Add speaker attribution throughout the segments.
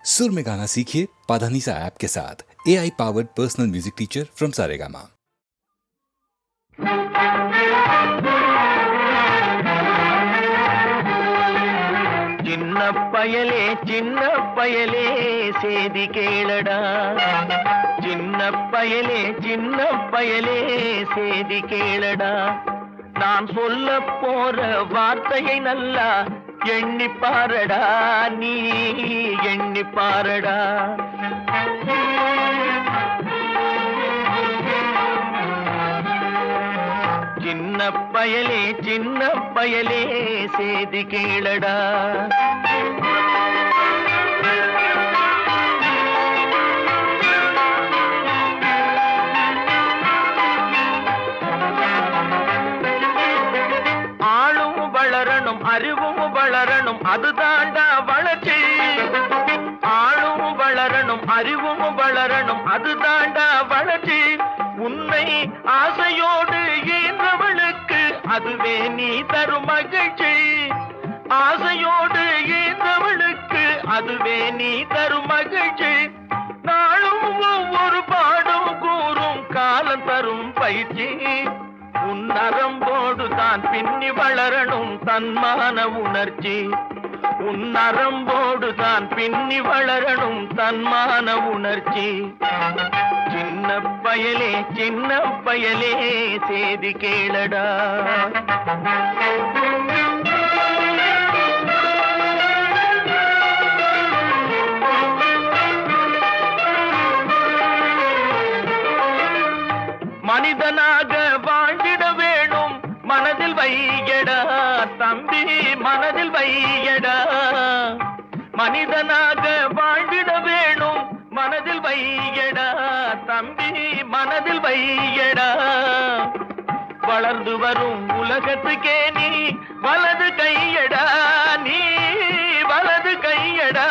Speaker 1: सुर में गाना सीखिए पाधानीसा ऐप के साथ। AI powered personal music teacher from Saregama.
Speaker 2: சின்ன பயலே சேதி கேளடா, சின்ன பயலே சேதி கேளடா. நான் சொல்ல போற வார்த்தையை நல்லா எண்ணி பாரடா, நீ எண்ணி பாரடா. சின்ன பயலே சேதி கேளடா. ஆளும் வளரணும், அறிவும் வளரணும், அதுதாண்டா வளர்ச்சி. ஆளும் வளரணும், அறிவும் வளரணும், அதுதாண்டா வளர்ச்சி. உன்னை ஆசையோடு ஈன்றவளுக்கு அதுவே நீ தரும் மகிழ்ச்சி. ஆசையோடு ஈன்றவளுக்கு அதுவே நீ தரும் மகிழ்ச்சி. நாளும் ஒவ்வொரு பாடும் கூறும் காலம் தரும் பயிற்சி. உன் நரம்போடு தான் பின்னி வளரணும் தன்மான உணர்ச்சி. உன் நரம்போடு தான் பின்னி வளரணும் தன்மான உணர்ச்சி. சின்ன பயலே சேதி கேளடா. மனிதனாக வாழ்ந்திட வேணும் மனதில் வையடா தம்பி, மனதில் வையடா. மனிதனாக வாழ்ந்திட வேணும் மனதில் வையடா தம்பி, மனதில் வையடா. வளர்ந்து வரும் உலகத்துக்கே நீ வலது கையடா, நீ வலது கையடா.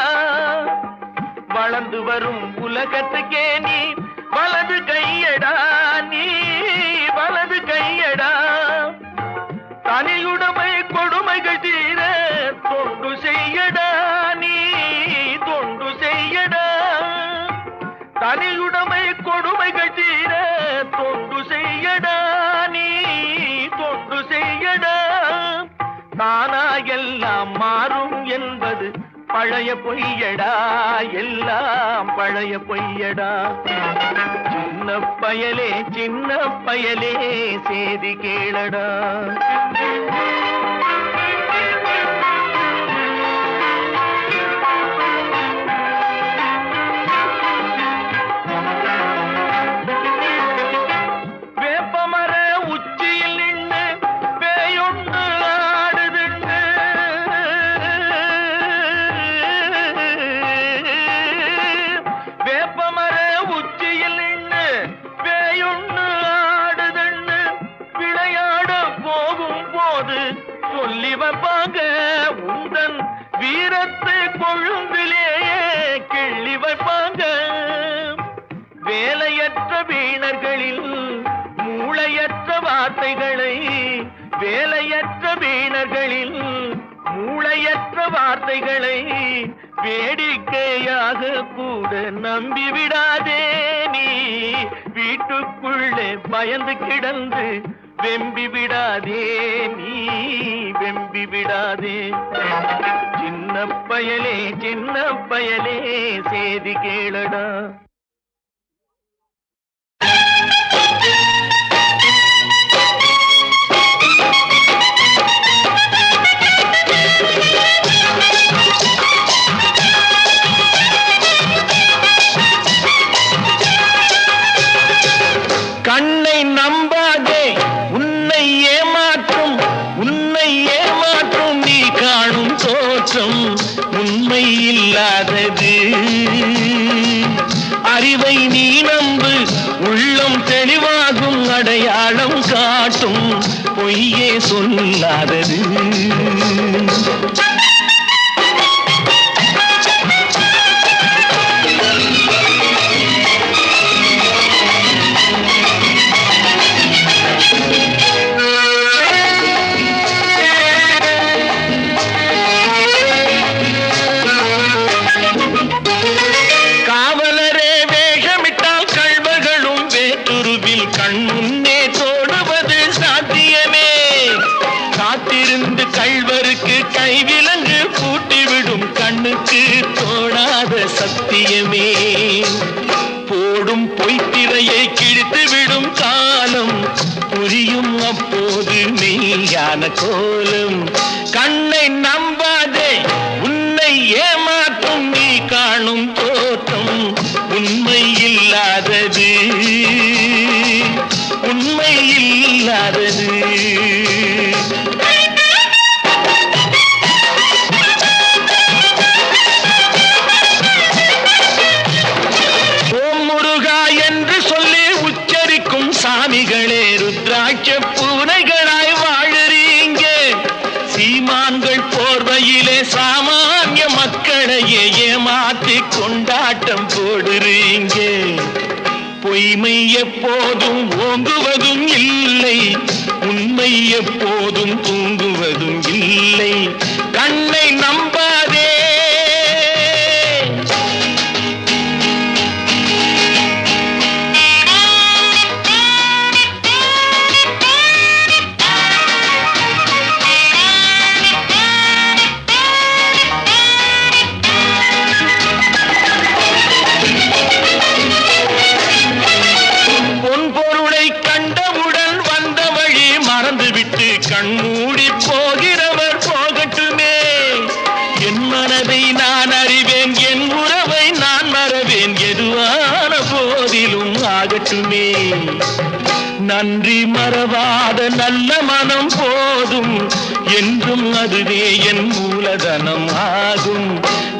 Speaker 2: வளர்ந்து வரும் உலகத்துக்கே நீ வலது கையடா, நீ வலது கையடா. தனியுடைமை கொடுமைகள் தீர தொண்டு செய்யடா, நீ தொண்டு செய்யடா. தனியுடைமை கொடுமைகள் தீர தொண்டு செய்யடா, நீ தொண்டு செய்யடா. தானா எல்லாம் மாறும் என்பது பழைய பொய்யடா, எல்லாம் பழைய பொய்யடா. சின்ன பயலே சேதி கேளடா. வேப்பமர உச்சியில் நின்று பேயொன்று ஆடுதுண்டு. வேப்பமர உச்சியில் நின்று பேயொன்று ஆடுதுண்டு. விளையாட போகும் போது சொல்லி வைப்பாங்க உந்தன் வீரத்தை கொழும்பிலேயே கிள்ளி வைப்பாங்க. வேலையற்ற வீணர்களில் மூளையற்ற வார்த்தைகளை, வேலையற்ற வீணர்களில் மூளையற்ற வார்த்தைகளை வேடிக்கையாக கூட நம்பிவிடாதே. நீ வீட்டுக்குள்ளே பயந்து கிடந்து வெம்பி விடாதே, நீ வெம்பி விடாதே. சின்ன பயலே சேதி கேளடா. கண்ணை நம்பாதே, உன்னை ஏமாற்றும் நீ காணும் தோற்றம் உண்மை இல்லாதது. அறிவை நீ நம்பு, உள்ளம் தெளிவாகும், அடையாளம் காட்டும் பொய்யே சொல்லாதது. காணாத சத்தியமே. போடும் பொய்த்திரையை கிழித்து விடும் காலம் புரியும் அப்போது மெய்யான கோலம். கண்ணை நம்பாதே, உன்னை ஏமாற்றும் நீ காணும் தோற்றம் உண்மை இல்லாதது, உண்மை இல்லாதது. ஓம் முருகா என்று சொல்லி உச்சரிக்கும் சாமிகளே ருத்ராட்ச பூனைகளாய் வாழறீங்க. சீமான்கள் போர்வையிலே சாமானிய மக்களையே ஏமாற்றி கொண்டாட்டம் போடுறீங்க. பொய்மை எப்போதும் ஓங்குவதும் இல்லை, உண்மை எப்போதும் தூங்குவதும் இல்லை. கண்ணை நம்பாதே. கண்மூடி போகிறவர் போகட்டுமே. என் மனதை நான் அறிவேன், என் உறவை நான் மறவேன், எதுவான போதிலும் ஆகட்டுமே. நன்றி மறவாத நல்ல மனம் போதும், என்றும் அதுவே என் மூலதனம் ஆகும்.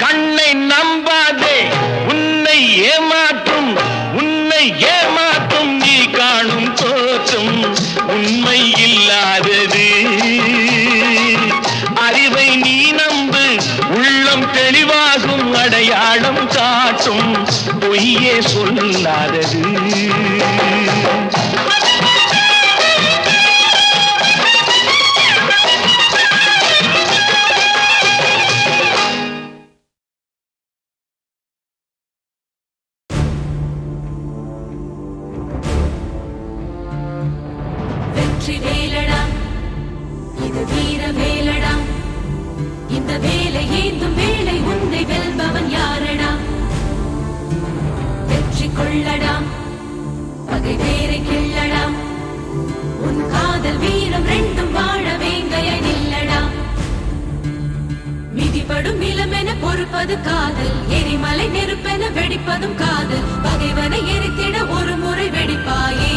Speaker 2: கண்ணை நம்பாதே, உன்னை ஏமாற்றும், உன்னை ஏமாற்றும் நீ காணும் தோற்றம் உண்மை இல்லாதது. அறிவை நீ நம்பு, உள்ளம் தெளிவாகும், அடையாளம் காட்டும் பொய்யே சொல்லாதது.
Speaker 3: வெற்றி வேலடா, இது வீர வேலடா, இந்த வேலை ஏந்தும் வேலை உன்னை வெல்பவன் யாரடா? வெற்றி கொள்ளடா, பகை வேரை கிள்ளடா, உன் காதல் வீரம் ரெண்டும் வாழ வேங்கைய நில்லடா. மிதிப்படும் நிலமென பொறுப்பது காதல், எரிமலை நெருப்பென வெடிப்பதும் காதல். பகைவனை எரித்திட ஒரு முறை வெடிப்பாயே.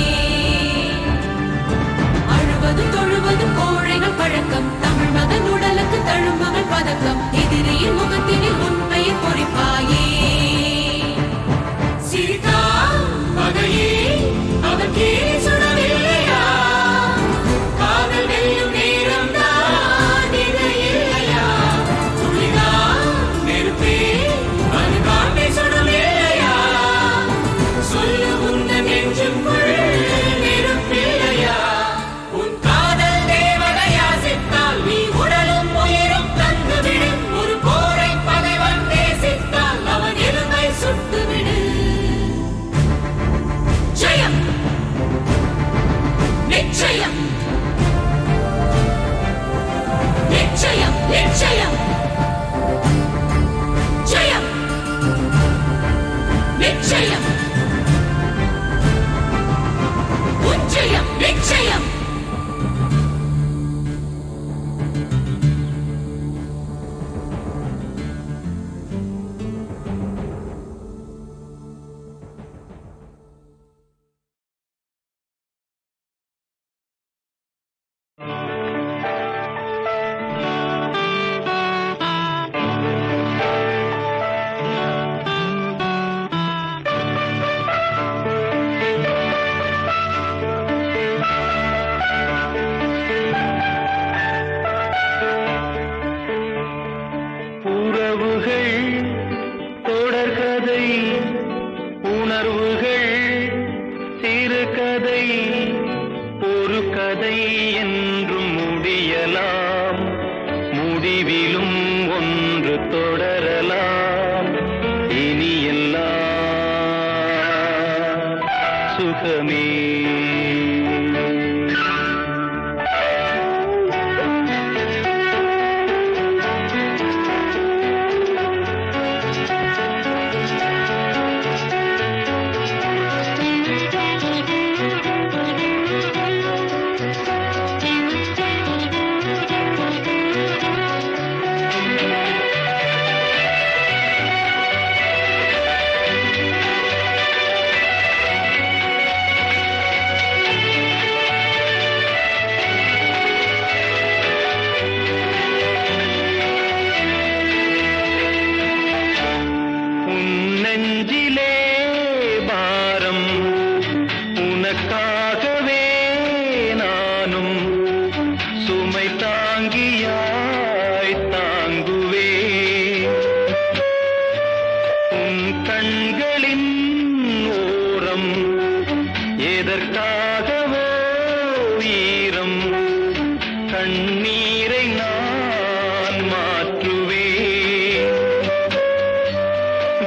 Speaker 3: தொழுவதும் கோழைகள் பழக்கம், தமிழ் மகன் உடலுக்கு தழும்புகள் பதக்கம். எதிரியின் முகத்தினில் உன் பெயர் பொறிப்பாயே. சிரித்தா பகையே அவன் கேலி சுடவில்லையா? காதல் வெல்லும் நேரம் தான் இது இல்லையா? துளிதான் நெருப்பே அது காட்டை சுடவில்லையா? சொல்லு உந்தன் நெஞ்சுக்குள் நெருப்பில்லையா? நிச்சயம் நிச்சயம் நிச்சயம் ஜெயம் நிச்சயம் உச்சயம் நிச்சயம்.
Speaker 2: கதை என்றும் முடியலாம், முடிவிலும் ஒன்று தொடரலாம். இனி எல்லாம் சுகமே. உன் கண்களின் ஓரம் எதற்காகவோ ஈரம் கண்ணீரை நான் மாற்றுவேன்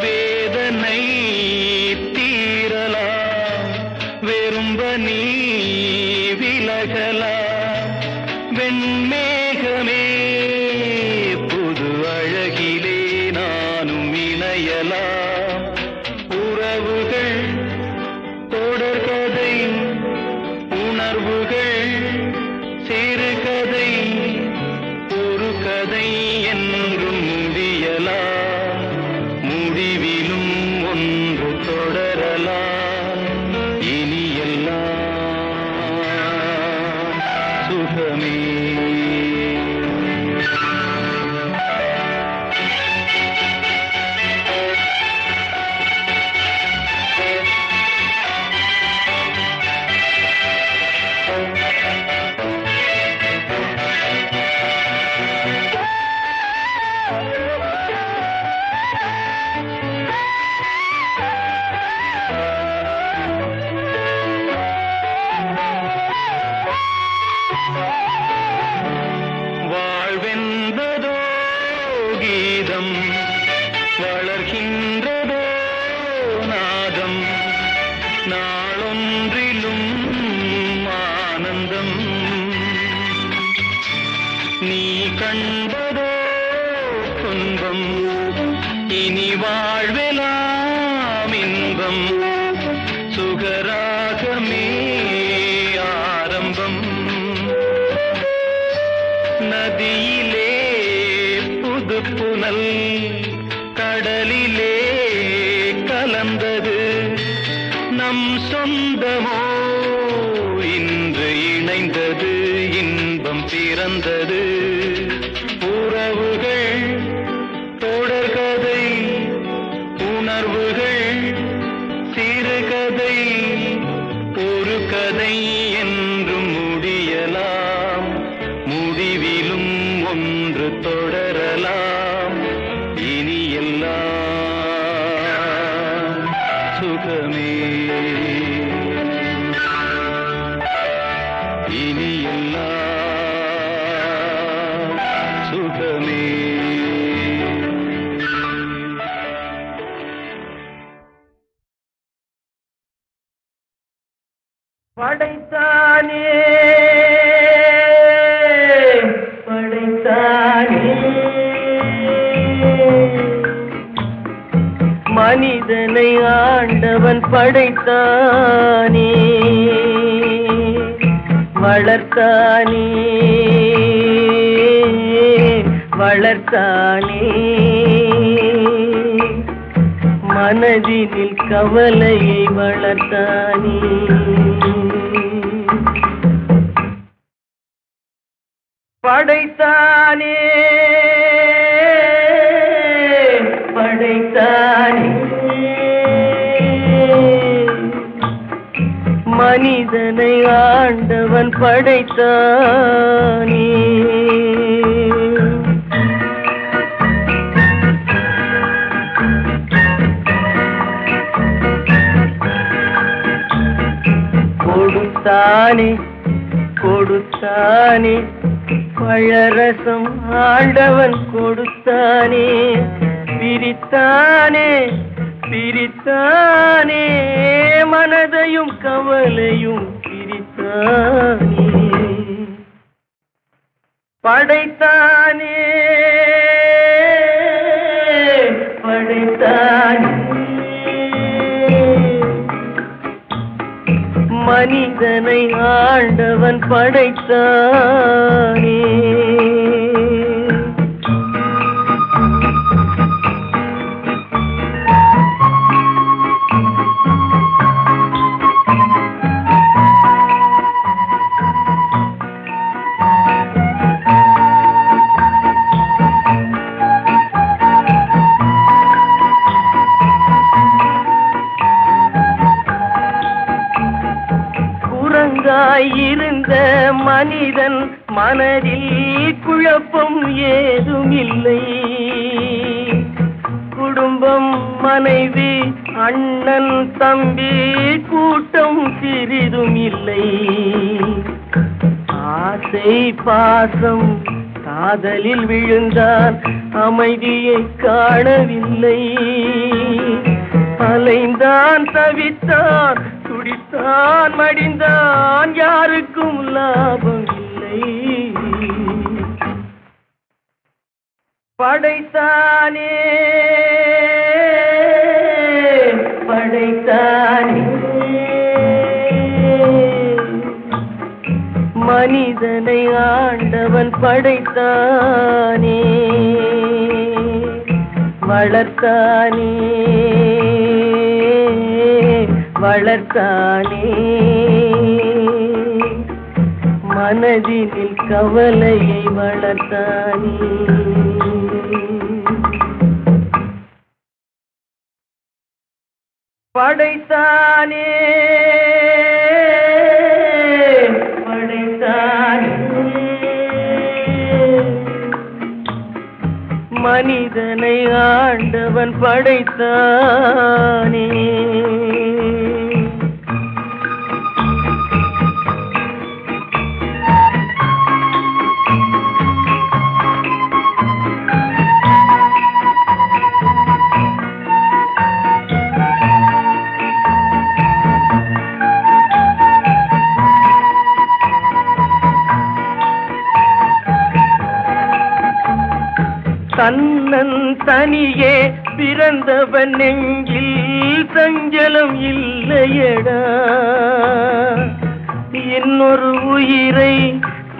Speaker 2: வேதனை தீரலாம் வெறும்ப நீ விலகலாம் வெண்மேகமே புது அழகிலே நானும் இணையலாம் உறவுகள் தொடர்கதை உணர்வுகள் சிறுகதை ஒரு கதை என்றும் முடியலாம் முடிவிலும் ஒன்று தொடரலாம் இனி எல்லாம் சுகமே வாழ்வென்பதோ கீதம் வளர்கின்றதோ நாதம் நாளொன்றிலும் ஆனந்தம் நீ கண்பதோ துன்பம் இனி வாழ்வெலாம் இன்பம் சுகராகமே ஆரம்பம் நதியிலே புது புனல் கடலிலே கலந்தது நம் சொந்தமோ இன்று இணைந்தது இன்பம் பிறந்தது உறவுகள் தொடர்கதை உணர்வுகள் சிறுகதை ஒரு கதை என்றும் முடியலாம் முடிவிலும் ஒன்று தொடரலாம் இனி எல்லாம் சுகமே இனி எல்லாம் சுகமே
Speaker 4: படைத்தானே படைத்தானே மனிதனை ஆண்டவன் படைத்தானே வளர்த்தானே வளர்த்தானே மனதினில் கவலையை வளர்த்தானே படைத்தானே படைத்தானே மனிதனை ஆண்டவன் படைத்தானே கொடுத்தானே கொடுத்தானே பழரசம் ஆண்டவன் கொடுத்தானே பிரித்தானே பிரித்தானே மனதையும் கவலையும் பிரித்தானே படைத்தானே படைத்தானே மனிதனை ஆண்டவன் படைத்தானே இருந்த மனிதன் மனதில் குழப்பம் ஏதுமில்லை குடும்பம் மனைவி அண்ணன் தம்பி கூட்டம் சிறிதும் இல்லை. ஆசை பாசம் காதலில் விழுந்தான், அமைதியை காணவில்லை. அலைந்தான் தவித்தான் துடித்தான் மடிந்தான், யாருக்கும் லாபம் இல்லை. படைத்தானே படைத்தானே மனிதனை ஆண்டவன் படைத்தானே, வளர்த்தானே வளர்த்தானே, மனதினில் கவலையை வளர்த்தானே. படைத்தானே படைத்தானே மனிதனை ஆண்டவன் படைத்தானே. தன்னன் தனியே பிறந்தவன் நெஞ்சில் சஞ்சலம் இல்லையடா, இன்னொரு உயிரை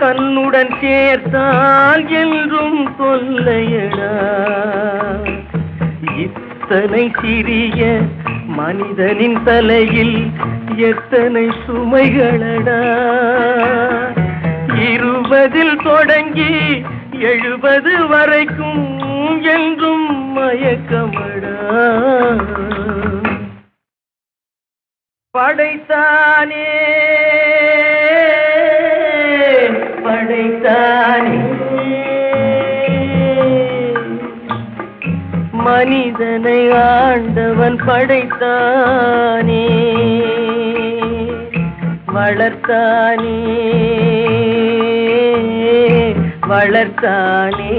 Speaker 4: தன்னுடன் சேர்த்தால் என்றும் தொல்லையடா. இத்தனை சிறிய மனிதனின் தலையில் எத்தனை சுமைகளடா, 20 தொடங்கி 70 வரைக்கும் என்றும் மயக்கமடா. படைத்தானே படைத்தானே மனிதனை ஆண்டவன் படைத்தானே, வளர்த்தானே வளர்த்தானே,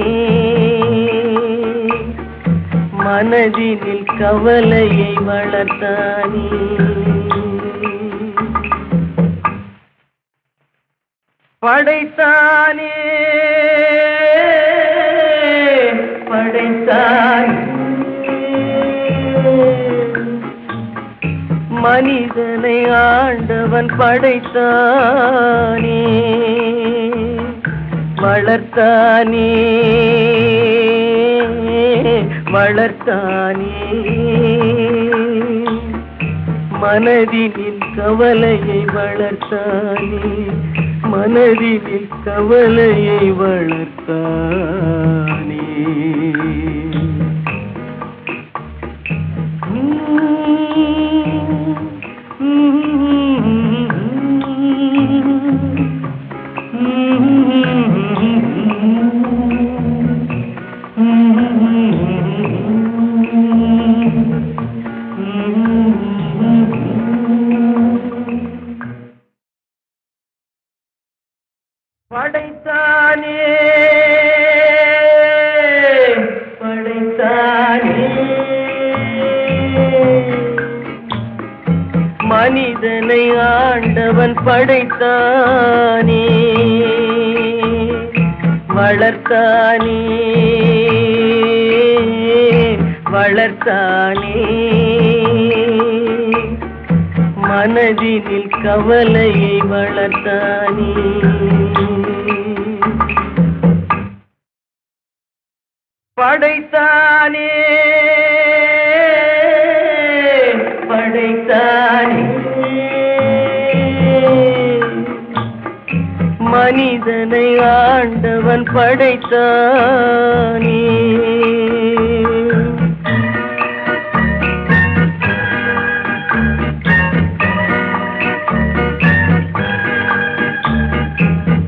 Speaker 4: மனதினில் கவலையை வளர்த்தானே. படைத்தானே படைத்தானே மனிதனை ஆண்டவன் படைத்தானே, வளர்த்தானே வளர்த்தானே, மனதினில் கவலையை வளர்த்தானே, மனதினில் கவலையை வளர்த்தானே. படைத்தானே படைத்தானே மனிதனை ஆண்டவன் படைத்தானே, வளர்த்தானே வளர்த்தானே, மனதினில் கவலையை வளர்த்தானே. படைத்தானே படைத்தானே மனிதனை ஆண்டவன் படைத்தானே,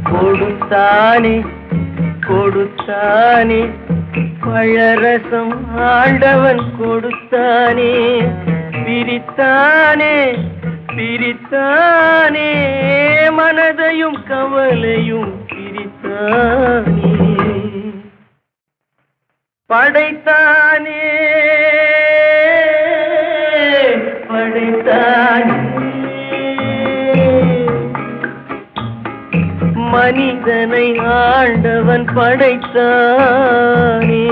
Speaker 4: கொடுத்தானே கொடுத்தானே பழரசம் ஆண்டவன் கொடுத்தானே. பிரித்தானே பிரித்தானே பிரித்தானே மனதையும் கவலையும் பிரித்தானே படைத்தானே படைத்தானே மனிதனை ஆண்டவன் படைத்தானே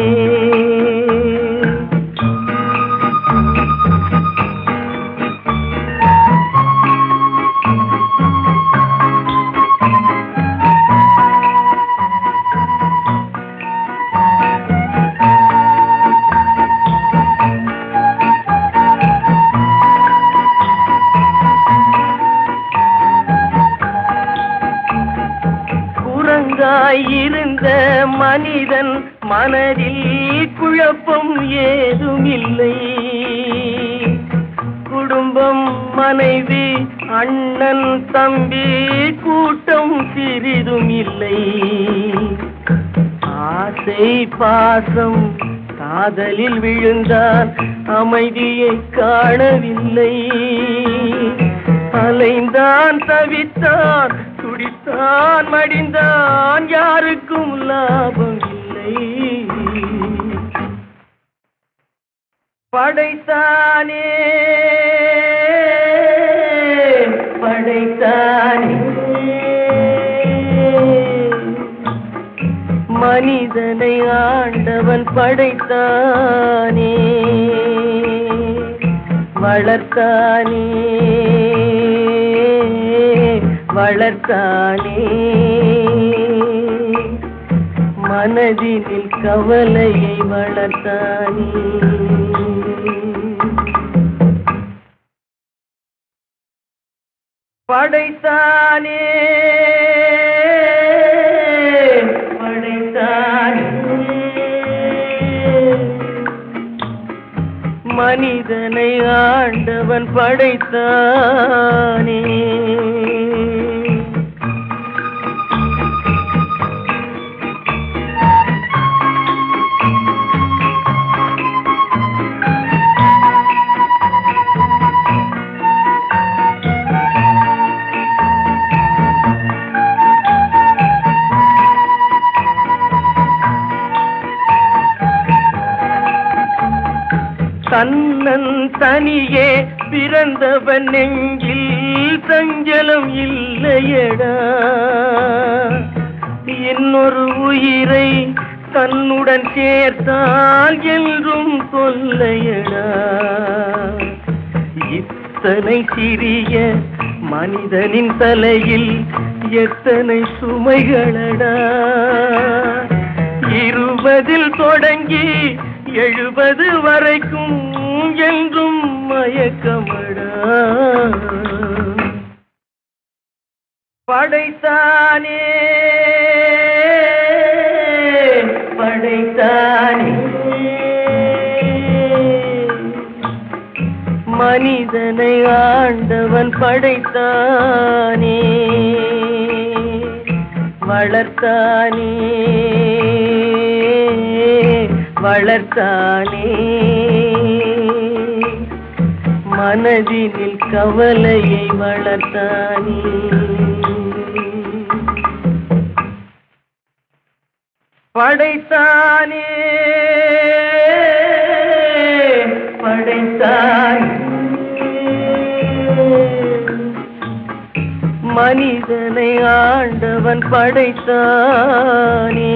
Speaker 4: இருந்த மனிதன் மனதில் குழப்பம் ஏதுமில்லை. குடும்பம், மனைவி, அண்ணன், தம்பி, கூட்டம் சிறிதும் இல்லை. ஆசை பாசம் காதலில் விழுந்தான், அமைதியை காணவில்லை. அலைந்தான், தவித்தான், துடித்தான், மடிந்தான், யாருக்கும் லாபம் இல்லை. படைத்தானே படைத்தானே மனிதனை ஆண்டவன் படைத்தானே, வளர்த்தானே வளர்த்தானே, மனதினில் கவலையை வளர்த்தானே. படைத்தானே படைத்தானே மனிதனை ஆண்டவன் படைத்தானே. தன்னன் தனியே பிறந்தவன் நெஞ்சில் சஞ்சலம் இல்லையடா, இன்னொரு உயிரை தன்னுடன் சேர்த்தால் என்றும் தொல்லையடா. இத்தனை சிறிய மனிதனின் தலையில் எத்தனை சுமைகளடா, 20 தொடங்கி 70 வரைக்கும் என்றும் மயக்கமடா. படைத்தானே படைத்தானே மனிதனை ஆண்டவன் படைத்தானே, வளர்த்தானே வளர்த்தானே, மனதினில் கவலையை வளர்த்தானே. படைத்தானே படைத்தானே மனிதனை ஆண்டவன் படைத்தானே,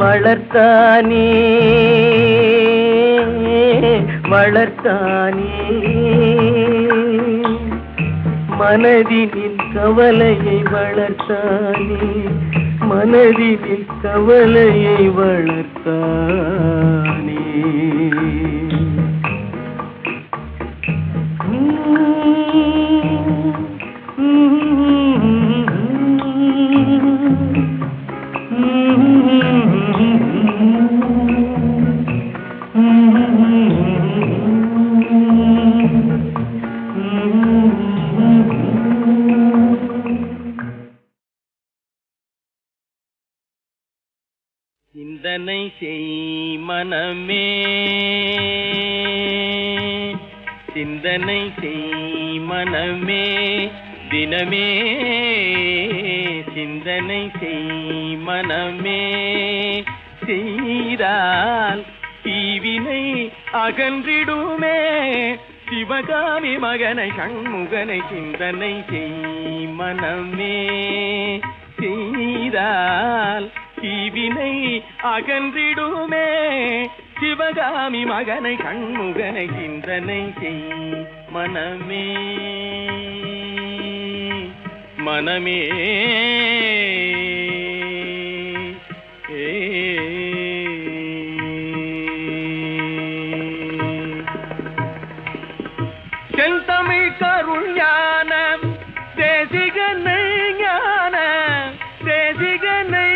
Speaker 4: வளர்த்தானே வளர்த்தானே, மனதினில் கவலையை வளர்த்தானே, மனதினில் கவலையை வளர்த்தானே. சிந்தனை செய் மனமே, சிந்தனை செய் மனமே தினமே சிந்தனை செய் மனமே செய்தால் தீவினை அகன்றிடுமே சிவகாமி மகனை கண்முகனை சிந்தனை செய் மனமே செய்தால் தீவினை அகன்றிடுமே சிவகாமி மகனை கண்முகனை சிந்தனை செய் மனமே மனமே செந்தமிழ் கருள் ஞான தேசிகனை ஞான தேசிகனை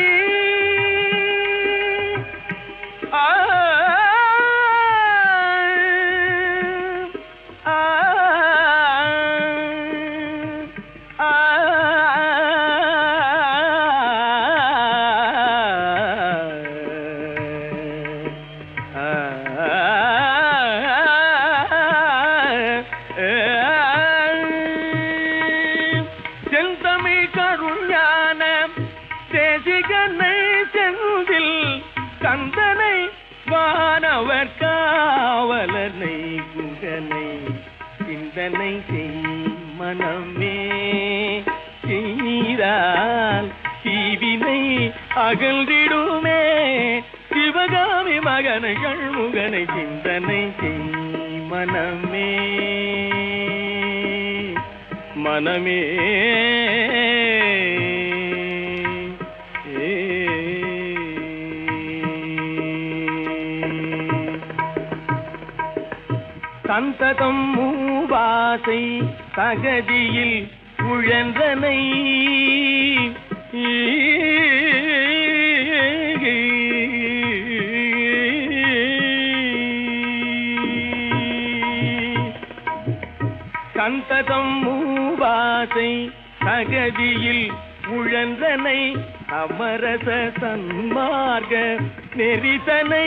Speaker 4: செந்தமிழ் கருள் ஞான தேசிகனை செந்தில் கந்தனை வானவர் காவலனை குகனை சிந்தனை செய் மனமே செய்தால் தீவினை அகன்றிடுமே சிவகாமி மகனை கண்முகனை சிந்தனை செய் மனமே மனமே சந்ததம் மூவாசை தகதியில் உழன்றனை சந்ததம் மூவாசை தகதியில் உழன்றனை அமரச சன்மார்க்க நெறிதனை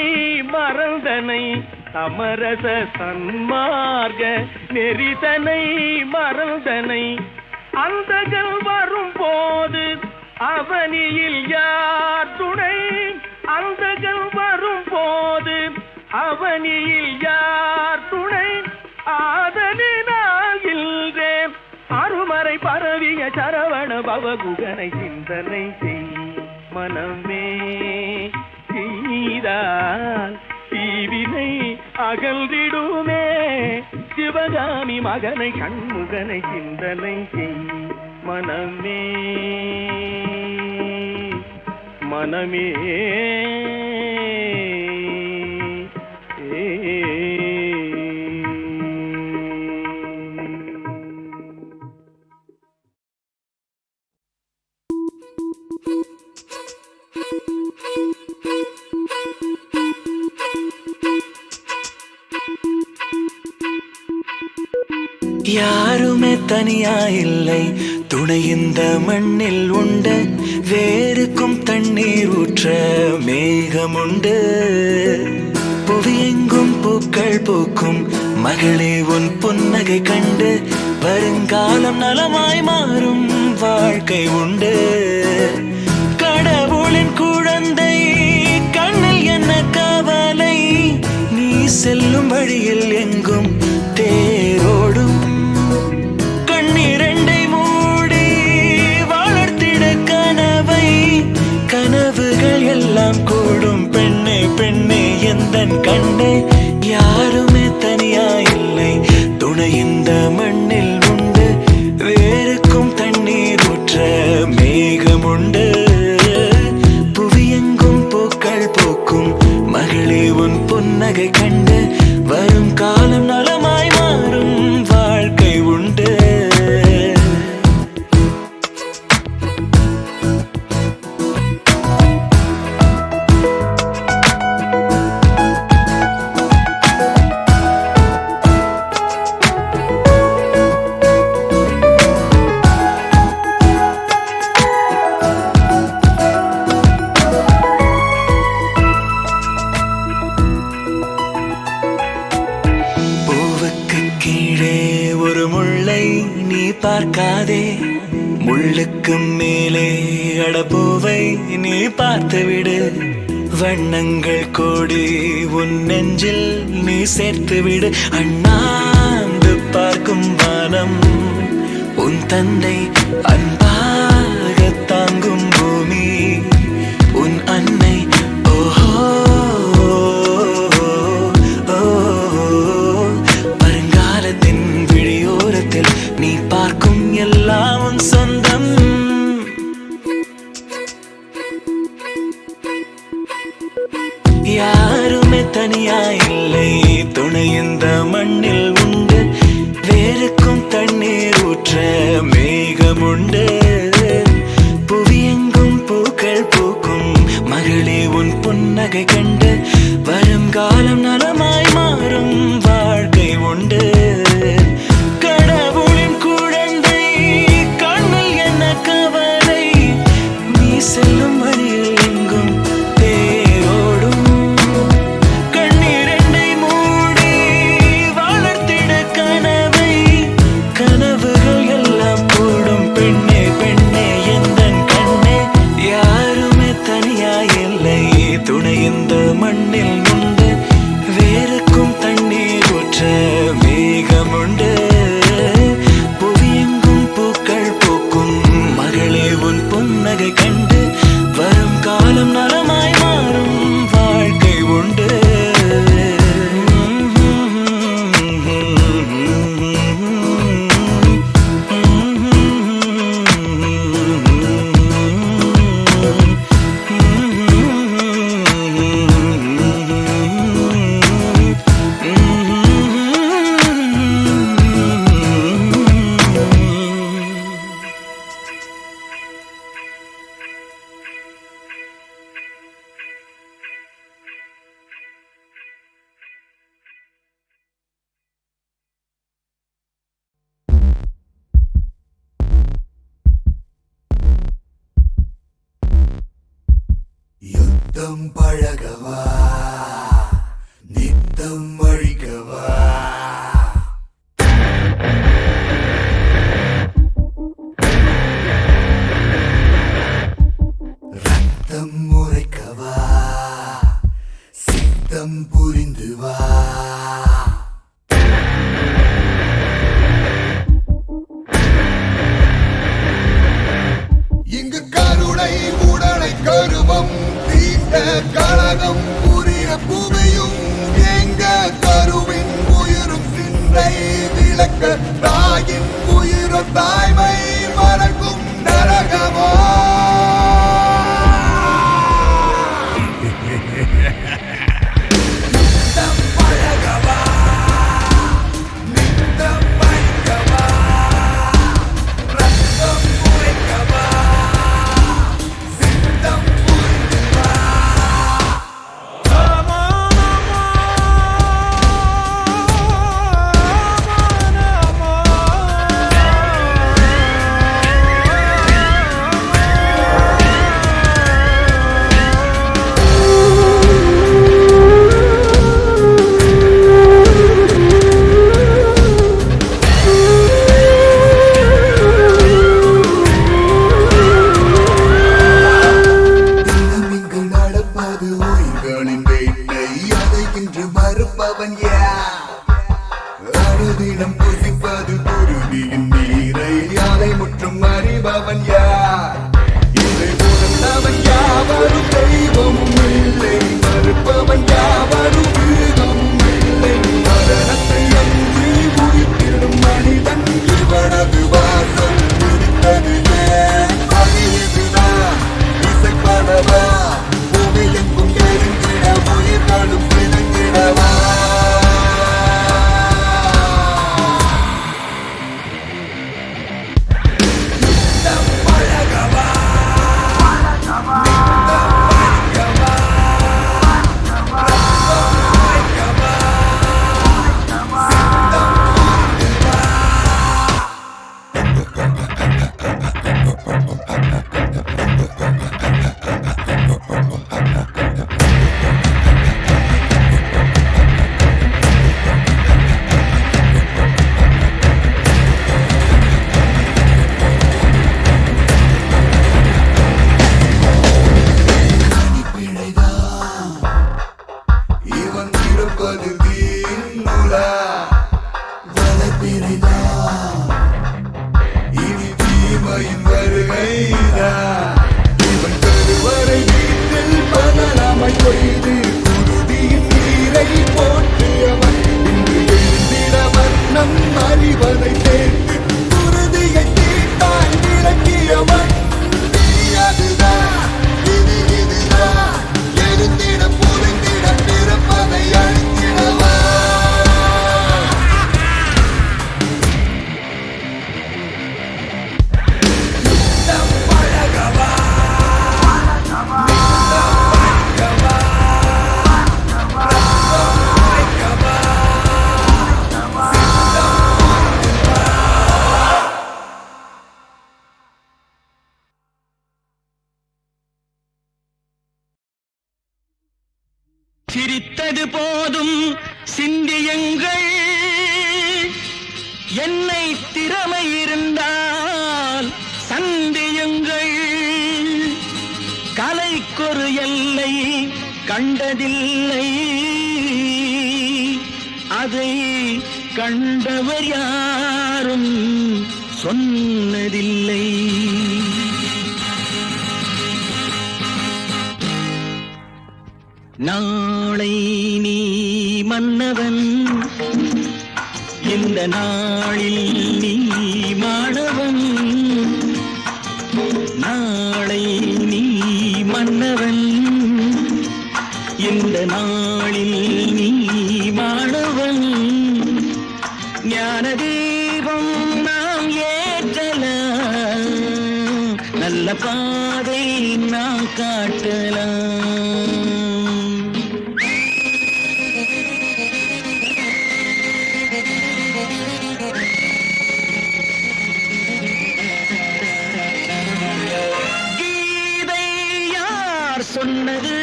Speaker 4: மறந்தனை அமரச சன்மார்க்க நெறிதனை மறந்தனை அந்தகள் வரும் போது அவனியில் யார் துணை அந்தகள் வரும் போது அவனியில் யார் துணை ஆதலினால் இல்றே அருமறை பரவிய சரவண பவகுகனை சிந்தனை செய் மனமே செய்தால் தீவினை அகன்றிடுமே சிவகாமி மகனை கண்முகனை சிந்தனை செய் மனமே மனமே
Speaker 5: யாருமே தனியா இல்லை துணை இந்த மண்ணில் உண்டு வேருக்கும் தண்ணீர் ஊற்ற மேகம் உண்டு புவியெங்கும் பூக்கள் பூக்கும் மகளே உன் புன்னகை கண்டு வருங்காலம் நலமாய் மாறும் வாழ்க்கை உண்டு கடவுளின் குழந்தை கண்ணில் என்ன கவலை நீ செல்லும் வழியில் எங்கும் தேரோடும் கண்ணிரண்டை மூடி வளர்த்திட கனவை கனவுகள் எல்லாம் கூடும் பெண்ணே பெண்ணே எந்தன் கண்ணே யாருமே தனியா இல்லை துணை இந்த மண்ணில் உண்டு வேருக்கும் தண்ணீர் ஊற்ற மேகம் உண்டு புவியெங்கும் பூக்கள் பூக்கும் மகளே உன் புன்னகை கண்டு வரும் காலம் நலமாய் மாறும் வாழ்க்கை உண்டு கீழே ஒரு முள்ளை நீ பார்க்காதே, முள்ளுக்கு மேலே அடப்பூவை நீ பார்த்துவிடு. வண்ணங்கள் கோடி உன் நெஞ்சில் நீ சேர்த்துவிடு. அண்ணாந்து பார்க்கும் வானம் உன் தந்தை, அன்பாக தாங்கும் பூமி உன் அன்னை. ஓஹோ வருங்காலத்தின் விழியோரத்தில் நீ பார்க்கும் எல்லாம் உன் சொந்தம். யாருமே தனியாயில்லை, துணை இந்த மண்ணில் உண்டு. வேருக்கும் தண்ணீர் ஊற்ற மேகம் உண்டு. புவியெங்கும் பூக்கள் பூக்கும் மகளே உன் புன்னகை கண்டு வரும் காலம் நலமாய் மாறும் வாழ்க்கை உண்டு. கடவுளின் குழந்தை கண்ணில் என்ன கவலை, நீ செல்லும் வழியில் எங்கும் தேரோடும். கண்ணீரண்டை மூடி வளர்த்திட கனவை, கனவுகள் எல்லாம் கூடும் பெண்ணே பெண்ணே எந்தன் கண்ணே. யாருமே தனியாயில்லை, துணை இந்த மண்ணில் உண்டு. வேருக்கும் தண்ணீர் ஊற்ற மேகம் உண்டு. புவியெங்கும் பூக்கள் பூக்கும் மகளே உன் புன்னகை கண்டு வரும் காலம் நலமாய் மாறும் வாழ்க்கை உண்டு.
Speaker 6: யுத்தம் பழகவா, நித்தம் அழிக்கவா. ரத்தம் உரைக்கவா, சித்தம் புரிந்து வா. இங்கு கருணை உடலை கருவம் தீண்ட கழகம் புரிய புவியும் எங்க கருவின் உயிரும் சிந்தை விளக்க தாயின் உயிரும் தாய்மை மறக்கும் நரகமோ. நித்தம் பழகவா, நித்தம் அழிக்கவா. ரத்தம் உரைக்கவா, சித்தம் புரிந்து வா. தினம் இங்கு நடப்பது உயிர்களின் வேட்டை, அதை இன்று மறுப்பவன் யார்? அனுதினம் புசிப்பது குருதியின் நீரை, அதை முற்றும் அறிபவன் யார்? இதை உணர்ந்தவன் யாவரும் தெய்வமும் இல்லை, மறுப்பவன் யாவரும் மிருகமும் இல்லை. மரணத்தை அன்றி உயிர்த்திடும் மனிதன் இவனது வாசம் பிடித்தது ஏன்? அது இதுதான் இசைப்படவா, பூமி எங்கும் எரிந்திட உயிர்களும் பிரிந்திடவா. நித்தம் பழகவா, நித்தம் அழிக்கவா. ரத்தம்
Speaker 4: சந்தியுங்கள் என்னை திறமை இருந்தால் சந்தியுங்கள் கலைக்கொரு எல்லை கண்டதில்லை அதை கண்டவர் யாரும் சொன்னதில்லை. நாளை நீ மன்னவன் இந்த நாளில் நீ மாணவன். நாளை நீ மன்னவன் இந்த நாளில் நீ மாணவன். ஞான தீபம் நாம் ஏற்றலாம் நல்ல பாதை நாம் காட்டலாம். சொன்னது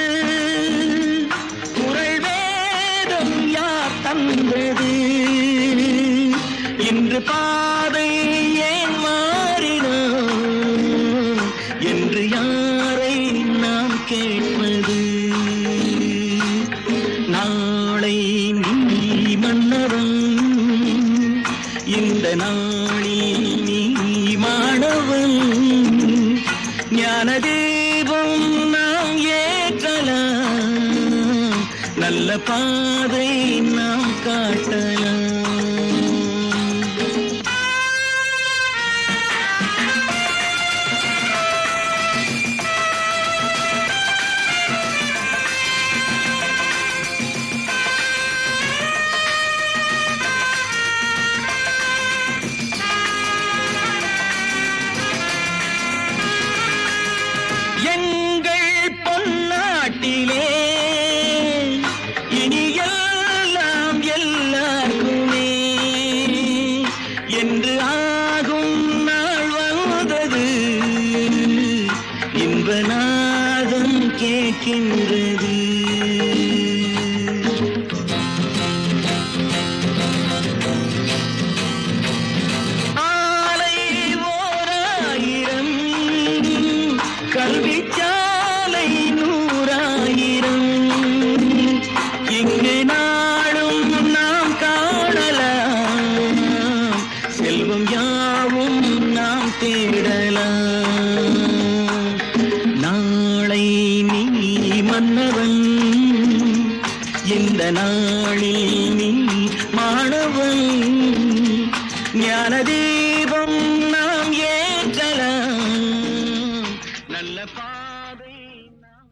Speaker 4: குரல் வேதம் யார் தந்தது? இன்று பாதை ஏன் மாறினோம் என்று யாரை நாம் கேட்பது? நாளை நீ மன்னவன் இந்த நாளில் நீ மாணவன். ஞான தீபம் நாம் ஏற்றலாம் நல்ல பாதை நாம் காட்டலாம். எங்கள் பொன்னாட்டிலே இனி எல்லாம் எல்லாருக்குமே என்று ஆகும் நாள் வந்தது. இன்ப நாதம் கேட்கின்றது. ஆலை ஓராயிரம் கல்விச்சாலை நூறாயிரம் இங்கு நாடும் நாம் காணலாம். செல்வம் யாவும் நாம் தேடலாம். நாளை நீ மன்னவன் இந்த நாளில் நீ மாணவன். ஞான தீபம் நாம் ஏற்றலாம் நல்ல பாதை நாம்.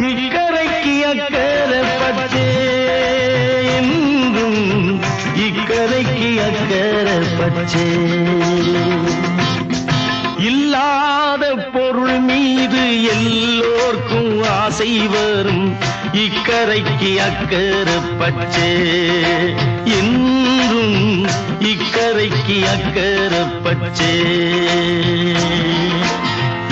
Speaker 4: இக்கரைக்கு அக்கறை பச்சே என்றும் இக்கரைக்கு அக்கறை பச்சே. இல்லாத பொருள் மீது எல்லோர்க்கும் ஆசை வரும். இக்கரைக்கு அக்கறை பச்சே என்றும் இக்கரைக்கு அக்கறை பச்சே.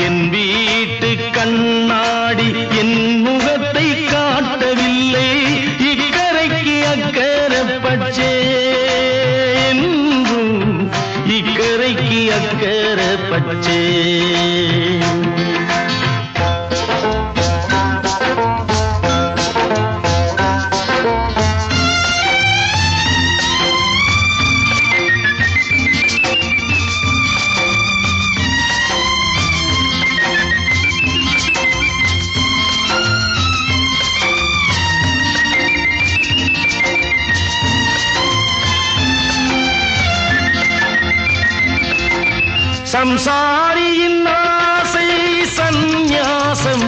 Speaker 4: என் வீட்டு கண்ணாடி என் முகத்தை காட்டவில்லை. இக்கரைக்கு அக்கறை பச்சே என்றும் இக்கரைக்கு அக்கறை பச்சே. சம்சாரியின் ஆசை சந்நியாசம்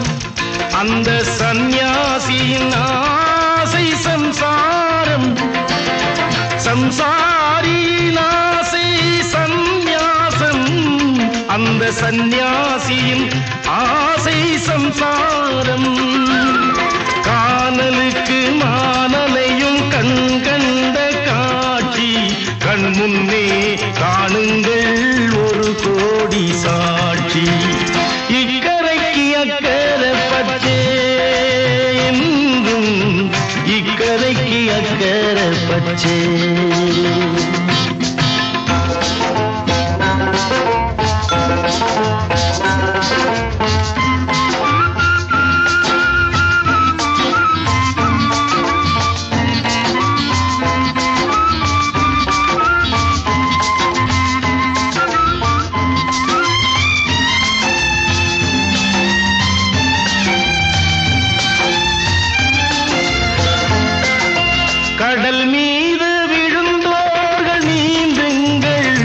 Speaker 4: அந்த சந்நியாசியின் ஆசை சம்சாரம். சம்சாரியின் ஆசை சந்நியாசம் அந்த சந்நியாசியின் ஆசை சம்சாரம். காணலுக்கு மானலையும் கண் கண்ட காட்சி கண் முன்னே காணுங்கள் ஒரு கோடி சாட்சி. இக்கரைக்கு அக்கறை பச்சே பச்சை. கடல் மீது விழுந்தோர்கள் நீந்துங்கள்,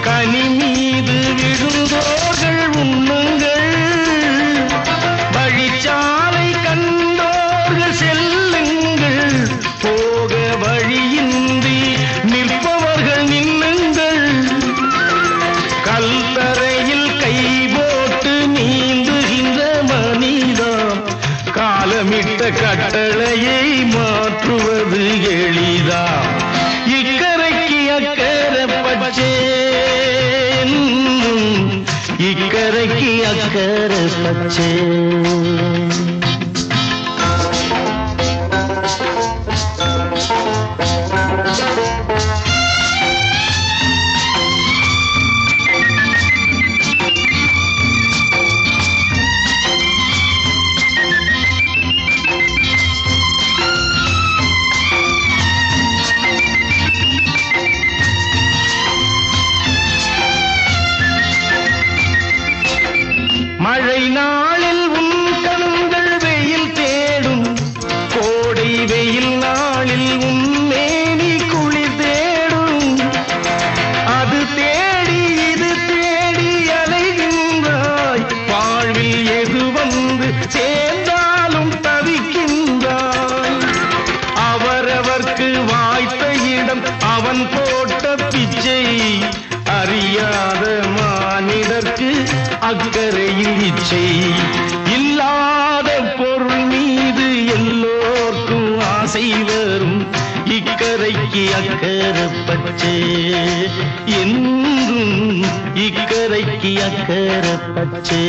Speaker 4: கனி மீது விழுந்தோர்கள் உண்ணுங்கள், வழிச்சாலை கண்டோர்கள் செல்லுங்கள், போக வழியின்றி நிற்பவர்கள் நின்னுங்கள், கல்தரையில் கை போட்டு நீந்துகின்ற மனிதம் காலமிட்ட கட்டளையை மாற்றுவது எளிதா. இக்கரைக்கு அக்கறை பச்சை, இக்கரைக்கு அக்கறை பச்சை. மழை நாளில் உன் கண்கள் வெயில் தேடும், கோடை வெயில் நாளில் உன் மேனி குளிர் தேடும், அது தேடி இது தேடி அலைகின்றாய், வாழ்வில் எது வந்து சேர்ந்தாலும் தவிக்கின்றாய். அவரவர்க்கு வாய்த்த இடம் அவன் போட்ட பிச்சை, அறியாத மானிடர்க்கு அக்கறையில் இச்சை. இல்லாத பொருள் மீது எல்லோர்க்கும் ஆசை வரும், இக்கரைக்கு அக்கறை பச்சை, என்றும் இக்கரைக்கு அக்கறை பச்சை.